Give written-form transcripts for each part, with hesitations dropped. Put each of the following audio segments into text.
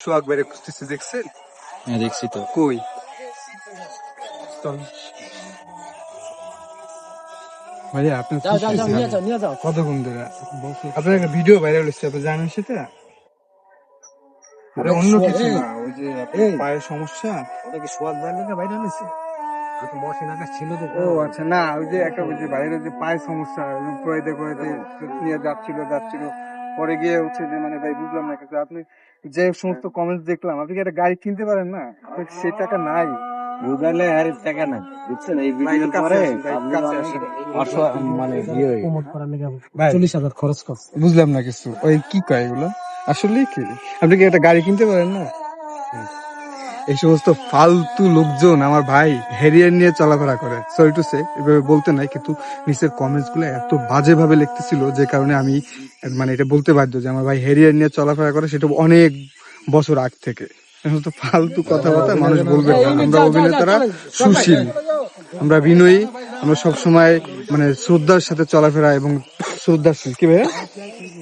সোহাগ বাইরে খুঁজতেছে, দেখছেন? হ্যাঁ দেখছি তো। কই? চল ভাইয়া, আপনি কতক্ষণ ধরে আপনার একটা ভিডিও ভাইরাল হচ্ছে, আপনি জানেন সেটা? আরে অন্য কিছু না, ওই যে আপনার পায়ের সমস্যা। ওটা কি সোয়াদ ভাইরাল হয়েছে? ছিল তো। ও আচ্ছা, না ওই যে একটা ওই যে বাইরে যে পায়ের সমস্যা, কয়েতে নিয়ে যাচ্ছিল পরে গিয়ে হচ্ছে যে মানে ভাই বুঝলাম না কিছু। আপনি যে সমস্ত কমেন্টস দেখলাম, আপনি কি একটা গাড়ি কিনতে পারেন না? আপনার সেই টাকা নাই। বুঝালে আর টাকা নাই, বুঝছেন? এই ভিডিওর কাছে পরে আসেন, ভাই, আপনি কাছে অনেক আসেন। মানে ইয়ে হয়ে ভাই 40,000 খরচ করছে। বুঝলাম না কিছু, ওই কি কয় এগুলো আসলে কি? আপনি কি একটা গাড়ি কিনতে পারেন না? এই সমস্ত ফালতু লোকজন আমার ভাই হেরিয়ার নিয়ে চলাফেরা করে, সরি টু সে, এভাবে বলতে নাই, কিন্তু নিচের কমেন্টস গুলো এত বাজে ভাবে লিখতেছিল যে কারণে আমি মানে এটা বলতে বাধ্য যে আমার ভাই হেরিয়ার নিয়ে চলাফেরা করে, সেটা অনেক বছর আগ থেকে। এই সমস্ত ফালতু কথাবার্তা মানুষ বলবে না। আমরা অভিনেতারা সুশীল, আমরা বিনয়ী, আমরা সবসময় মানে শ্রদ্ধার সাথে চলাফেরা এবং শ্রদ্ধাশীল। কি ভাইয়া?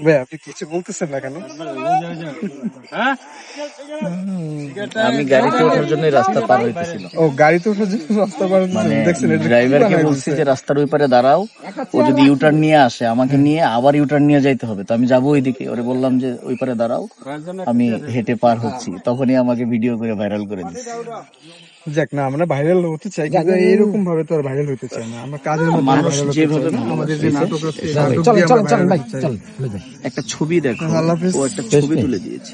ভাইয়া আপনি কিছু বলতেছেন না কেন? আমি গাড়িতে ওঠার জন্য রাস্তা পার হইতেছিলাম। ও, গাড়িতে ওঠার জন্য রাস্তা পার হচ্ছেন, মানে দেখছেন? এটা কি ড্রাইভারকে বানায় বলছি দিছে? যে রাস্তার ওই পারে দাঁড়াও, ও যদি ইউটার্ন নিয়ে আসে আমাকে নিয়ে আবার ইউটার্ন নিয়ে যাইতে হবে, তো আমি যাবো ওইদিকে। ওরে বললাম যে ওই পারে দাঁড়াও, আমি হেঁটে পার হচ্ছি, তখনই আমাকে ভিডিও করে ভাইরাল করে দিচ্ছে। যাক না, আমরা ভাইরাল হতে চাই কিন্তু এরকম ভাবে তো আর ভাইরাল হতে চাই না। আমরা কাজের মধ্যে মানুষ ভাইরাল হতে যেভাবে চাই না। আমাদের যে ভালোবাসে, নাটক আছে, এই চলেন, নাটক চলেন দিয়ে চলেন আমরা চলেন viral ভাই, হতে চাই। চলেন। একটা ছবি দেখো, আল্লাহ হাফেজ। ও একটা ছবি তুলে দিয়েছে।